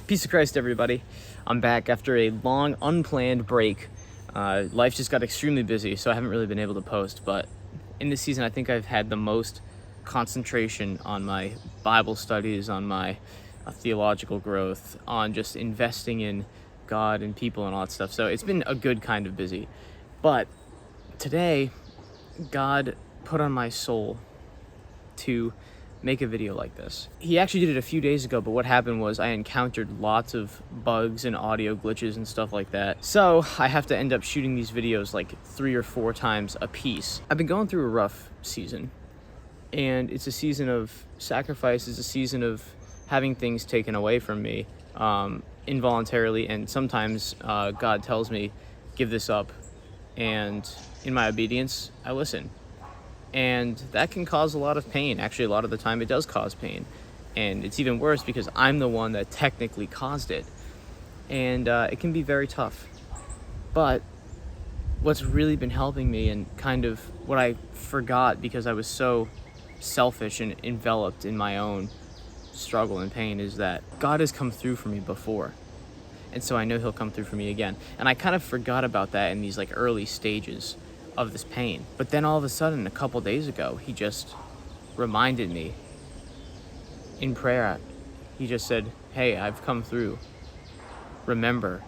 Peace of Christ, everybody. I'm back after a long, unplanned break. Life just got extremely busy, so I haven't really been able to post. But in this season, I think I've had the most concentration on my Bible studies, on my theological growth, on just investing in God and people and all that stuff. So it's been a good kind of busy. But today, God put on my soul to make a video like this. He actually did it a few days ago, but what happened was I encountered lots of bugs and audio glitches and stuff like that. So I have to end up shooting these videos like 3 or 4 times a piece. I've been going through a rough season, and it's a season of sacrifice. It's a season of having things taken away from me involuntarily, and sometimes God tells me, give this up, and in my obedience, I listen. And that can cause a lot of pain. Actually, a lot of the time it does cause pain. And it's even worse because I'm the one that technically caused it. And it can be very tough. But what's really been helping me, and kind of what I forgot because I was so selfish and enveloped in my own struggle and pain, is that God has come through for me before. And so I know he'll come through for me again. And I kind of forgot about that in these like early stages of this pain. But then all of a sudden, a couple days ago, he just reminded me in prayer. He just said, hey, I've come through. Remember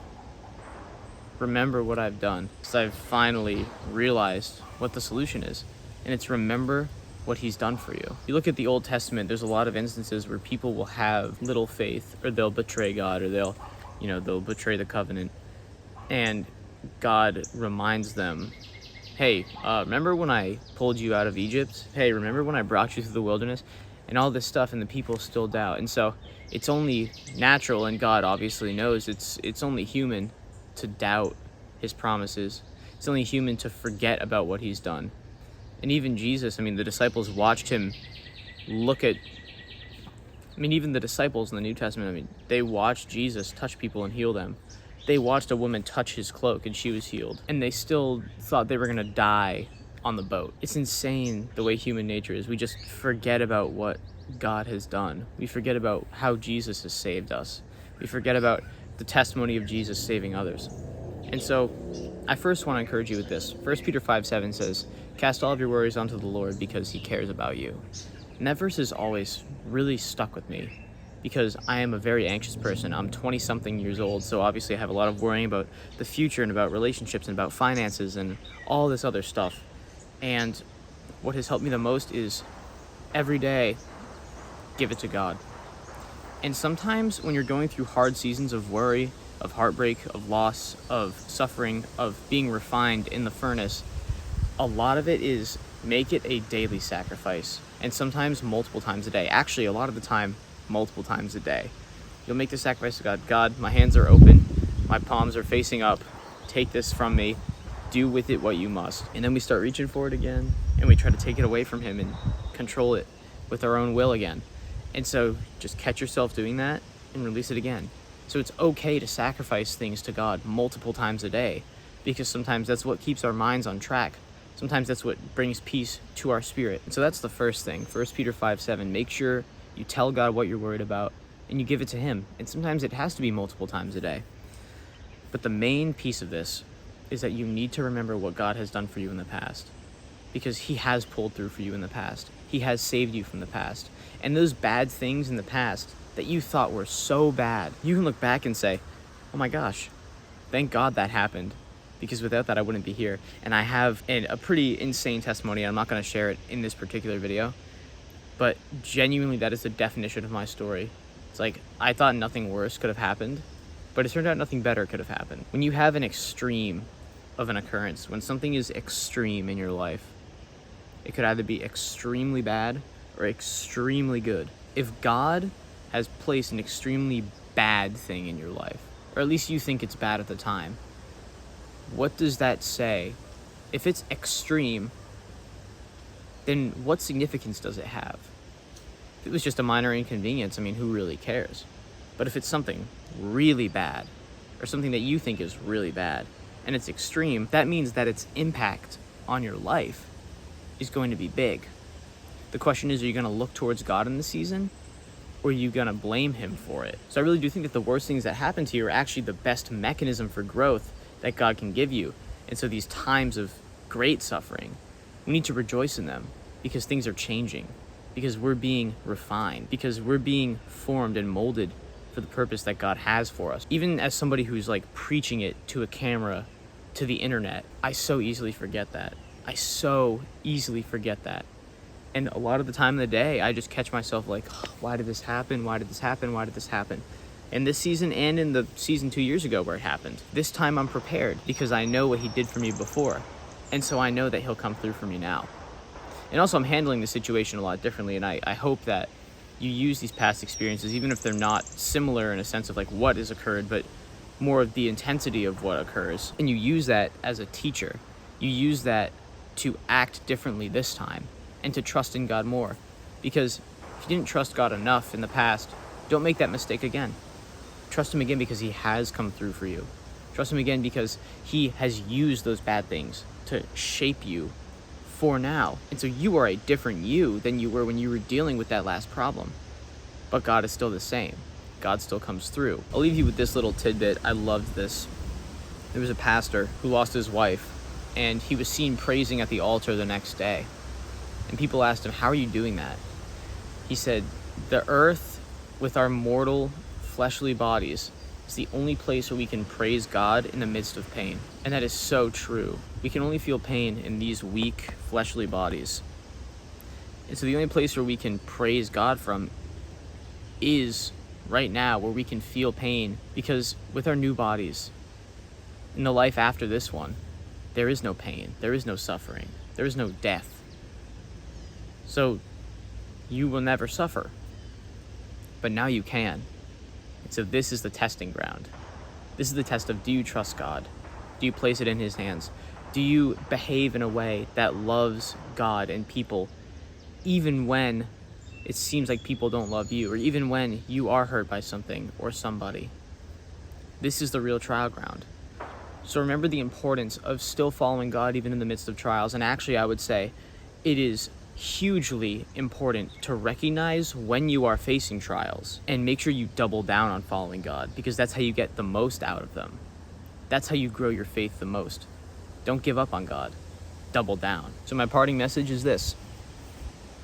what I've done. So I've finally realized what the solution is. And it's remember what he's done for you. You look at the Old Testament, there's a lot of instances where people will have little faith, or they'll betray God, or they'll betray the covenant. And God reminds them, hey, remember when I pulled you out of Egypt? Hey, remember when I brought you through the wilderness? And all this stuff, and the people still doubt. And so it's only natural, and God obviously knows, it's only human to doubt his promises. It's only human to forget about what he's done. And even Jesus, the disciples watched him even the disciples in the New Testament, they watched Jesus touch people and heal them. They watched a woman touch his cloak and she was healed. And they still thought they were gonna die on the boat. It's insane the way human nature is. We just forget about what God has done. We forget about how Jesus has saved us. We forget about the testimony of Jesus saving others. And so I first want to encourage you with this. 1 Peter 5:7 says, cast all of your worries onto the Lord because he cares about you. And that verse has always really stuck with me, because I am a very anxious person. I'm 20-something years old, so obviously I have a lot of worrying about the future and about relationships and about finances and all this other stuff. And what has helped me the most is every day, give it to God. And sometimes when you're going through hard seasons of worry, of heartbreak, of loss, of suffering, of being refined in the furnace, a lot of it is make it a daily sacrifice, and sometimes multiple times a day. Actually, a lot of the time, multiple times a day. You'll make the sacrifice to God. God, my hands are open, my palms are facing up, take this from me, do with it what you must. And then we start reaching for it again, and we try to take it away from him and control it with our own will again. And so just catch yourself doing that and release it again. So it's okay to sacrifice things to God multiple times a day, because sometimes that's what keeps our minds on track. Sometimes that's what brings peace to our spirit. And so that's the first thing. 1 Peter 5:7, make sure you tell God what you're worried about and you give it to him. And sometimes it has to be multiple times a day. But the main piece of this is that you need to remember what God has done for you in the past, because he has pulled through for you in the past. He has saved you from the past. And those bad things in the past that you thought were so bad, you can look back and say, oh my gosh, thank God that happened, because without that I wouldn't be here. And I have a pretty insane testimony. I'm not going to share it in this particular video, but genuinely that is the definition of my story. It's like, I thought nothing worse could have happened, but it turned out nothing better could have happened. When you have an extreme of an occurrence, when something is extreme in your life, it could either be extremely bad or extremely good. If God has placed an extremely bad thing in your life, or at least you think it's bad at the time, what does that say? If it's extreme, then what significance does it have? If it was just a minor inconvenience, who really cares? But if it's something really bad, or something that you think is really bad, and it's extreme, that means that its impact on your life is going to be big. The question is, are you going to look towards God in the season? or are you gonna blame him for it? So I really do think that the worst things that happen to you are actually the best mechanism for growth that God can give you. And so these times of great suffering, we need to rejoice in them because things are changing, because we're being refined, because we're being formed and molded for the purpose that God has for us. Even as somebody who's like preaching it to a camera, to the internet, I so easily forget that. I so easily forget that. And a lot of the time in the day, I just catch myself like, oh, why did this happen? Why did this happen? Why did this happen? In this season and in the season 2 years ago where it happened. This time I'm prepared because I know what he did for me before. And so I know that he'll come through for me now. And also I'm handling the situation a lot differently. And I hope that you use these past experiences, even if they're not similar in a sense of like what has occurred, but more of the intensity of what occurs. And you use that as a teacher. You use that to act differently this time and to trust in God more. Because if you didn't trust God enough in the past, don't make that mistake again. Trust him again because he has come through for you. Trust him again because he has used those bad things to shape you for now. And so you are a different you than you were when you were dealing with that last problem. But God is still the same. God still comes through. I'll leave you with this little tidbit. I loved this. There was a pastor who lost his wife, and he was seen praising at the altar the next day. And people asked him, how are you doing that? He said, the earth with our mortal fleshly bodies is the only place where we can praise God in the midst of pain. And that is so true. We can only feel pain in these weak fleshly bodies. And so the only place where we can praise God from is right now, where we can feel pain, because with our new bodies, in the life after this one, there is no pain, there is no suffering, there is no death. So you will never suffer, but now you can. And so this is the testing ground. This is the test of, do you trust God? Do you place it in his hands? Do you behave in a way that loves God and people, even when it seems like people don't love you, or even when you are hurt by something or somebody? This is the real trial ground. So remember the importance of still following God even in the midst of trials. And actually, I would say it is hugely important to recognize when you are facing trials and make sure you double down on following God, because that's how you get the most out of them. That's how you grow your faith the most. Don't give up on God. Double down. So my parting message is this: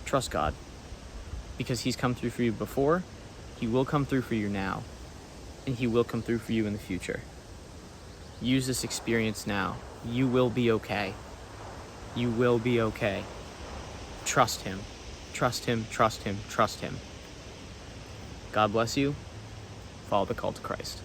trust God, because he's come through for you before, he will come through for you now, and he will come through for you in the future. Use this experience now. You will be okay. You will be okay. Trust him. Trust him, trust him, trust him. God bless you. Follow the call to Christ.